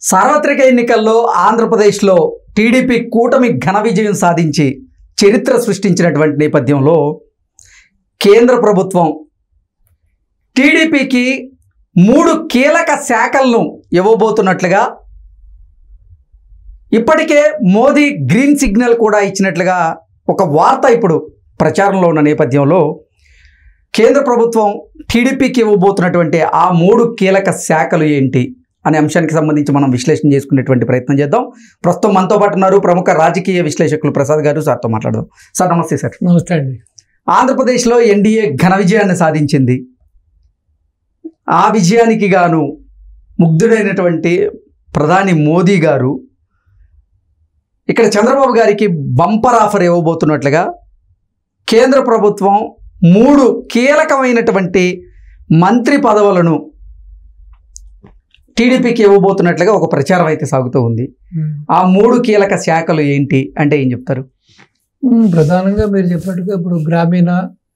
సార్వత్రిక ఎన్నికల్లో ఆంధ్రప్రదేశ్లో టీడీపీ కూటమి ఘన విజయం సాధించి చరిత్ర సృష్టించినటువంటి నేపథ్యంలో కేంద్ర ప్రభుత్వం టీడీపీకి 3 కీలక శాఖలను ఇవ్వబోతున్నట్లుగా ఇప్పటికే మోదీ గ్రీన్ సిగ్నల్ కూడా ఇచ్చినట్లుగా ఒక వార్త ఇప్పుడు ప్రచారంలో ఉన్న నేపథ్యంలో కేంద్ర ప్రభుత్వం టీడీపీకి ఇవ్వబోతున్నటువంటి ఆ 3 కీలక శాఖలు ఏంటి అనే అంశానికి సంబంధించి మనం విశ్లేషణ చేసుకునేటువంటి ప్రయత్నం చేద్దాం. ప్రస్తుతం మనతో పాటు ఉన్నారు ప్రముఖ రాజకీయ విశ్లేషకులు ప్రసాద్ గారు. సార్తో మాట్లాడదాం. సార్ నమస్తే. సార్ నమస్తే అండి. ఆంధ్రప్రదేశ్లో ఎన్డీఏ ఘన విజయాన్ని సాధించింది. ఆ విజయానికి గాను ముగ్ధుడైనటువంటి ప్రధాని మోదీ గారు ఇక్కడ చంద్రబాబు గారికి బంపర్ ఆఫర్ ఇవ్వబోతున్నట్లుగా కేంద్ర ప్రభుత్వం 3 కీలకమైనటువంటి మంత్రి పదవులను టీడీపీకి ఇవ్వబోతున్నట్లుగా ఒక ప్రచారం అయితే సాగుతూ ఉంది. ఆ 3 కీలక శాఖలు ఏంటి అంటే ఏం చెప్తారు? ప్రధానంగా మీరు చెప్పినట్టుగా ఇప్పుడు గ్రామీణ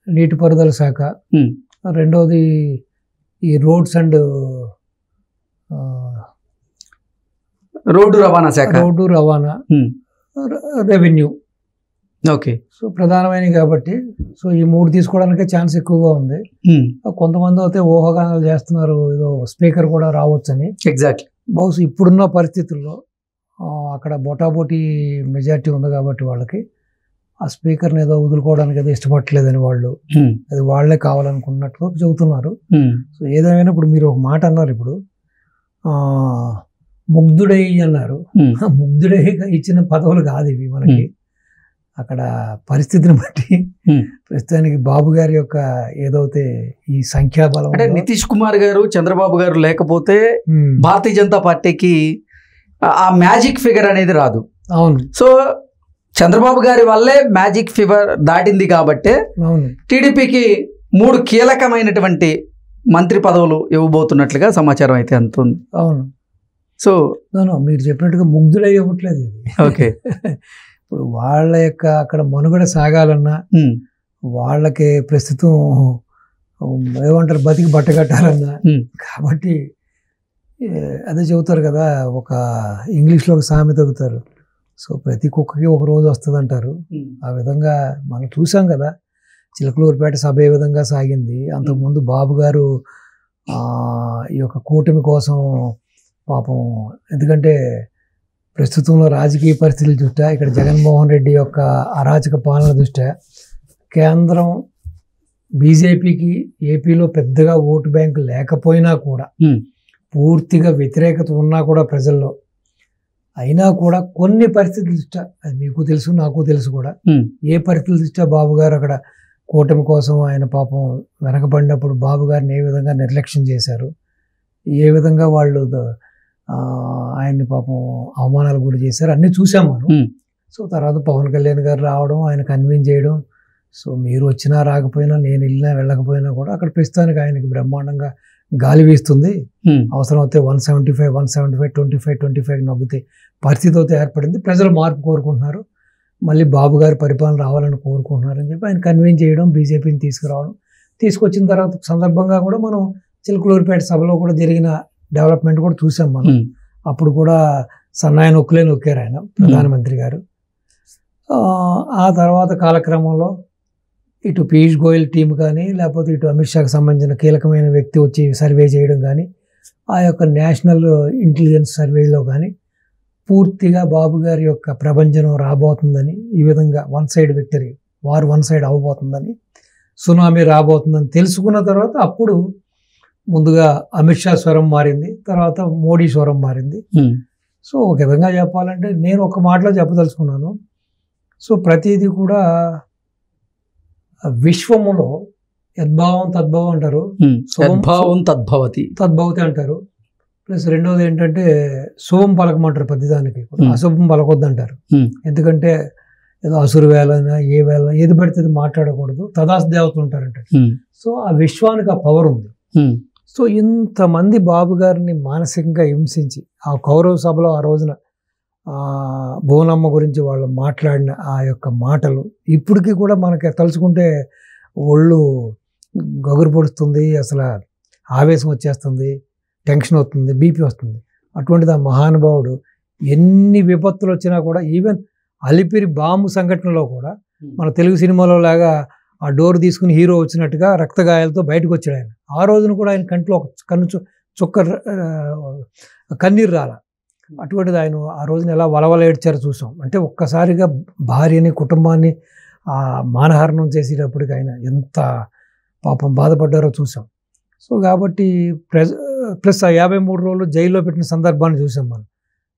నీటిపారుదల శాఖ, రెండవది ఈ రోడ్స్ అండ్ రోడ్డు రవాణా శాఖ, రోడ్డు రవాణా, రెవెన్యూ. ఓకే. సో ప్రధానమైనవి కాబట్టి సో ఈ 3 తీసుకోవడానికే ఛాన్స్ ఎక్కువగా ఉంది. కొంతమంది అయితే ఊహాగానాలు చేస్తున్నారు, ఏదో స్పీకర్ కూడా రావచ్చని. ఎగ్జాక్ట్లీ. బహుశా ఇప్పుడున్న పరిస్థితుల్లో అక్కడ బొటాబొటీ మెజార్టీ ఉంది కాబట్టి వాళ్ళకి ఆ స్పీకర్ని ఏదో వదులుకోవడానికి ఏదో ఇష్టపడలేదని వాళ్ళు అది వాళ్లే కావాలనుకున్నట్టు చెబుతున్నారు. సో ఏదేమైనా ఇప్పుడు మీరు ఒక మాట అన్నారు, ఇప్పుడు ముగ్ధుడై అన్నారు. ముగ్ధుడై ఇచ్చిన పదవులు కాదు ఇవి మనకి. అక్కడ పరిస్థితిని బట్టి ప్రస్తుతానికి బాబు గారి యొక్క ఏదైతే ఈ సంఖ్యాబలం అంటే నితీష్ కుమార్ గారు, చంద్రబాబు గారు లేకపోతే భారతీయ జనతా పార్టీకి ఆ మ్యాజిక్ ఫిగర్ అనేది రాదు. అవును. సో చంద్రబాబు గారి వల్లే మ్యాజిక్ ఫిగర్ దాటింది కాబట్టి అవును టీడీపీకి 3 కీలకమైనటువంటి మంత్రి పదవులు ఇవ్వబోతున్నట్లుగా సమాచారం అయితే అందుతుంది. అవును. సో మీరు చెప్పినట్టుగా ముగ్ధులై ఇవ్వట్లేదు ఇది. ఓకే. ఇప్పుడు వాళ్ళ యొక్క అక్కడ మనుగడ సాగాలన్నా, వాళ్ళకి ప్రస్తుతం ఏమంటారు బతికి బట్ట కట్టాలన్నా, కాబట్టి అదే చెబుతారు కదా, ఒక ఇంగ్లీష్లో ఒక సామెత చెబుతారు. సో ప్రతి కుక్కకి ఒక రోజు వస్తుంది అంటారు. ఆ విధంగా మనం చూసాం కదా, చిలకలూరుపేట సభ ఏ విధంగా సాగింది. అంతకుముందు బాబు గారు ఈ యొక్క కూటమి కోసం పాపం, ఎందుకంటే ప్రస్తుతంలో రాజకీయ పరిస్థితుల దృష్ట్యా, ఇక్కడ జగన్మోహన్ రెడ్డి యొక్క అరాచక పాలన దృష్ట్యా కేంద్రం బీజేపీకి ఏపీలో పెద్దగా ఓటు బ్యాంకు లేకపోయినా కూడా, పూర్తిగా వ్యతిరేకత ఉన్నా కూడా ప్రజల్లో, అయినా కూడా కొన్ని పరిస్థితుల దృష్ట్యా, అది మీకు తెలుసు నాకు తెలుసు కూడా, ఏ పరిస్థితుల దృష్ట్యా బాబు గారు అక్కడ కూటమి కోసం ఆయన పాపం వెనకబడినప్పుడు బాబు గారిని ఏ విధంగా నిర్లక్ష్యం చేశారు, ఏ విధంగా వాళ్ళు ఆయన్ని పాపం అవమానాలు గురి చేశారు, అన్నీ చూసాం మనం. సో తర్వాత పవన్ కళ్యాణ్ గారు రావడం, ఆయన కన్విన్స్ చేయడం, సో మీరు వచ్చినా రాకపోయినా, నేను వెళ్ళినా వెళ్ళకపోయినా కూడా అక్కడ ప్రస్తుతానికి ఆయనకి బ్రహ్మాండంగా గాలి వీస్తుంది. అవసరం అయితే 175, 25 నవ్వుతే పరిస్థితి అయితే ఏర్పడింది. ప్రజలు మార్పు కోరుకుంటున్నారు, మళ్ళీ బాబు గారి పరిపాలన రావాలని కోరుకుంటున్నారు అని చెప్పి ఆయన కన్విన్స్ చేయడం, బీజేపీని తీసుకురావడం, తీసుకొచ్చిన తర్వాత సందర్భంగా కూడా మనం చిలకలూరుపేట సభలో కూడా జరిగిన డెవలప్మెంట్ కూడా చూసాం మనం. అప్పుడు కూడా సన్నాయి నొక్కులే నొక్కారు ఆయన ప్రధానమంత్రి గారు. ఆ తర్వాత కాలక్రమంలో ఇటు పీయూష్ గోయల్ టీం కానీ, లేకపోతే ఇటు అమిత్ షాకి సంబంధించిన కీలకమైన వ్యక్తి వచ్చి సర్వే చేయడం కానీ, ఆ యొక్క నేషనల్ ఇంటెలిజెన్స్ సర్వేలో కానీ పూర్తిగా బాబు గారి యొక్క ప్రభంజనం రాబోతుందని, ఈ విధంగా వన్ సైడ్ విక్టరీ, వారు వన్ సైడ్ అవ్వబోతుందని, సునామీ రాబోతుందని తెలుసుకున్న తర్వాత అప్పుడు ముందుగా అమిత్ షా స్వరం మారింది, తర్వాత మోడీ స్వరం మారింది. సో ఒక విధంగా చెప్పాలంటే నేను ఒక మాటలో చెప్పదలుచుకున్నాను. సో ప్రతిదీ కూడా విశ్వములో యద్భావం తద్భావం అంటారు, తద్భవతి అంటారు. ప్లస్ రెండోది ఏంటంటే శుభం పలకమంటారు, ప్రతిదానికి అశుభం పలకొద్దు అంటారు. ఎందుకంటే ఏదో అసురు వేళైనా ఏ వేళ ఏది పడితే మాట్లాడకూడదు, తదాస్ దేవతలు ఉంటారంట. సో ఆ విశ్వానికి ఆ పవర్ ఉంది. సో ఇంతమంది బాబు గారిని మానసికంగా హింసించి ఆ కౌరవ సభలో ఆ రోజున భువనమ్మ గురించి వాళ్ళు మాట్లాడిన ఆ యొక్క మాటలు ఇప్పటికీ కూడా మనకి తలుచుకుంటే ఒళ్ళు గగురు పొడుస్తుంది, అసలు ఆవేశం వచ్చేస్తుంది, టెన్షన్ అవుతుంది, బీపీ వస్తుంది. అటువంటిది ఆ మహానుభావుడు ఎన్ని విపత్తులు వచ్చినా కూడా, ఈవెన్ అలిపిరి బాంబు సంఘటనలో కూడా మన తెలుగు సినిమాలో లాగా ఆ డోర్ తీసుకుని హీరో వచ్చినట్టుగా రక్తగాయాలతో బయటకు వచ్చాడు ఆయన. ఆ రోజున కూడా ఆయన కంట్లో ఒక చుక్క కన్నీరు రాల. అటువంటిది ఆయన ఆ రోజున ఎలా వలవల ఏడ్చారో చూసాం. అంటే ఒక్కసారిగా భార్యని కుటుంబాన్ని మానహరణం చేసేటప్పటికి ఆయన ఎంత పాపం బాధపడ్డారో చూసాం. సో కాబట్టి ప్లస్ ఆ 53 రోజులు జైల్లో పెట్టిన సందర్భాన్ని చూసాం మనం.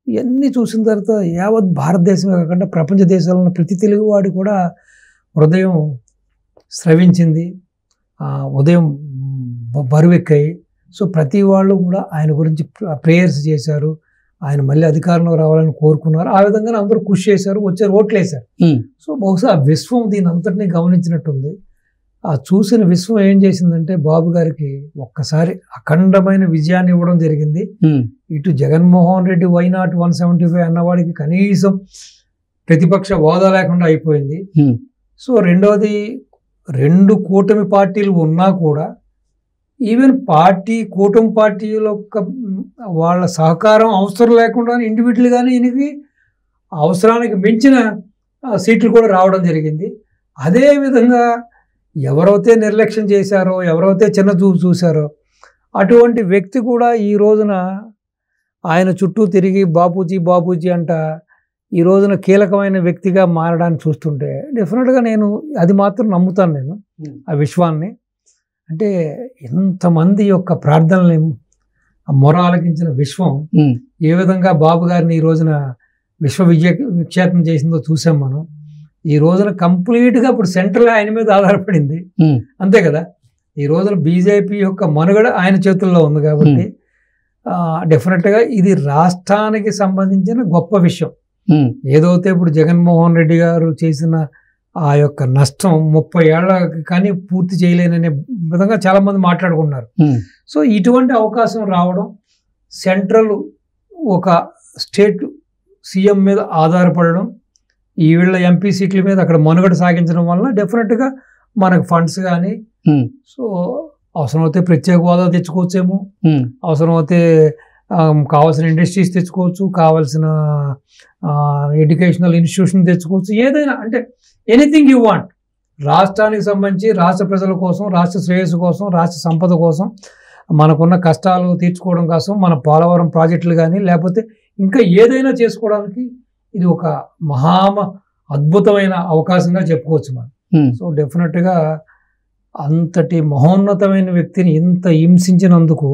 ఇవన్నీ చూసిన తర్వాత యావత్ భారతదేశమే కాకుండా ప్రపంచ దేశాల్లో ఉన్న ప్రతి తెలుగువాడి కూడా హృదయం స్రవించింది, ఉదయం బరువెక్కాయి. సో ప్రతి వాళ్ళు కూడా ఆయన గురించి ప్రేయర్స్ చేశారు, ఆయన మళ్ళీ అధికారంలో రావాలని కోరుకున్నారు. ఆ విధంగానే అందరూ కృషి చేశారు, వచ్చారు, ఓట్లు వేశారు. సో బహుశా ఆ విశ్వం దీని అంతటినీ గమనించినట్టుంది. ఆ చూసిన విశ్వం ఏం చేసిందంటే బాబు గారికి ఒక్కసారి అఖండమైన విజయాన్ని ఇవ్వడం జరిగింది. ఇటు జగన్మోహన్ రెడ్డి వైనాట్ 175 అన్నవాడికి కనీసం ప్రతిపక్ష హోదా లేకుండా అయిపోయింది. సో రెండవది, 2 కూటమి పార్టీలు ఉన్నా కూడా ఈవెన్ కూటమి పార్టీల వాళ్ళ సహకారం అవసరం లేకుండా ఇండివిజువల్గానే ఈయనకి అవసరానికి మించిన సీట్లు కూడా రావడం జరిగింది. అదేవిధంగా ఎవరైతే నిర్లక్ష్యం చేశారో, ఎవరైతే చిన్న చూపు చూశారో అటువంటి వ్యక్తి కూడా ఈ రోజున ఆయన చుట్టూ తిరిగి బాపూజీ బాపూజీ అంట ఈ రోజున కీలకమైన వ్యక్తిగా మారడానికి చూస్తుంటే డెఫినెట్గా నేను అది మాత్రం నమ్ముతాను, నేను ఆ విశ్వాన్ని. అంటే ఎంతమంది యొక్క ప్రార్థనల్ని మొర ఆలకించిన విశ్వం ఏ విధంగా బాబు గారిని ఈ రోజున విఖ్యాతం చేసిందో చూసాం మనం. ఈ రోజున కంప్లీట్గా ఇప్పుడు సెంట్రల్ ఆయన మీద ఆధారపడింది, అంతే కదా. ఈ రోజున బీజేపీ యొక్క మనుగడ ఆయన చేతుల్లో ఉంది కాబట్టి డెఫినెట్గా ఇది రాష్ట్రానికి సంబంధించిన గొప్ప విషయం. ఏదైతే ఇప్పుడు జగన్మోహన్ రెడ్డి గారు చేసిన ఆ యొక్క నష్టం 30 ఏళ్ళ కానీ పూర్తి చేయలేననే విధంగా చాలామంది మాట్లాడుకున్నారు. సో ఇటువంటి అవకాశం రావడం, సెంట్రల్ ఒక స్టేట్ సీఎం మీద ఆధారపడడం, ఈ వీళ్ళ ఎంపీ సీట్ల మీద అక్కడ మనుగడ సాగించడం వల్ల డెఫినెట్గా మనకు ఫండ్స్ కానీ, సో అవసరమైతే ప్రత్యేక హోదా తెచ్చుకోవచ్చేమో, అవసరమైతే కావాల్సిన ఇండస్ట్రీస్ తెచ్చుకోవచ్చు, కావాల్సిన ఎడ్యుకేషనల్ ఇన్స్టిట్యూషన్ తెచ్చుకోవచ్చు, ఏదైనా అంటే ఎనీథింగ్ యూ వాంట్. రాష్ట్రానికి సంబంధించి రాష్ట్ర ప్రజల కోసం, రాష్ట్ర శ్రేయస్సు కోసం, రాష్ట్ర సంపద కోసం, మనకున్న కష్టాలు తీర్చుకోవడం కోసం, మన పోలవరం ప్రాజెక్టులు కానీ లేకపోతే ఇంకా ఏదైనా చేసుకోవడానికి ఇది ఒక అద్భుతమైన అవకాశంగా చెప్పుకోవచ్చు మనం. సో డెఫినెట్గా అంతటి మహోన్నతమైన వ్యక్తిని ఇంత హింసించినందుకు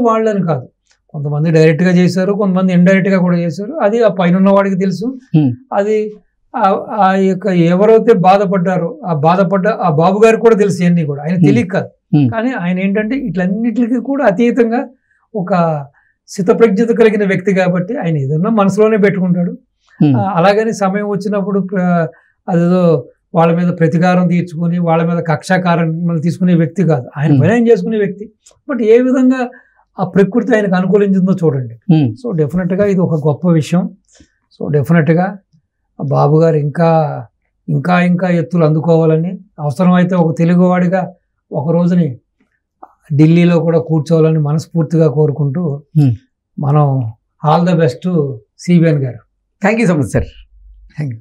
వాళ్ళని కాదు, కొంతమంది డైరెక్ట్గా చేశారు, కొంతమంది ఇండైరెక్ట్గా కూడా చేశారు. అది ఆ పైన ఉన్నవాడికి తెలుసు. అది ఆ యొక్క ఎవరైతే బాధపడ్డారో ఆ బాబు గారికి కూడా తెలుసు, ఇవన్నీ కూడా ఆయన తెలియక కాదు. కానీ ఆయన ఏంటంటే ఇట్లన్నిటికీ కూడా అతీతంగా ఒక స్థితప్రజ్ఞత కలిగిన వ్యక్తి కాబట్టి ఆయన ఏదన్నా మనసులోనే పెట్టుకుంటాడు. అలాగని సమయం వచ్చినప్పుడు అదేదో వాళ్ళ మీద ప్రతీకారం తీర్చుకుని వాళ్ళ మీద కక్షాకారం తీసుకునే వ్యక్తి కాదు, ఆయన పని చేసుకునే వ్యక్తి. బట్ ఏ విధంగా ఆ ప్రకృతి ఆయనకు అనుకూలించిందో చూడండి. సో డెఫినెట్గా ఇది ఒక గొప్ప విషయం. సో డెఫినెట్గా బాబు గారు ఇంకా ఇంకా ఇంకా ఎత్తులు అందుకోవాలని, అవసరమైతే ఒక తెలుగువాడిగా ఒక రోజుని ఢిల్లీలో కూడా కూర్చోవాలని మనస్ఫూర్తిగా కోరుకుంటూ మనం ఆల్ ద బెస్ట్ సిబిఎన్ గారు. Thank you so much sir. Thank you.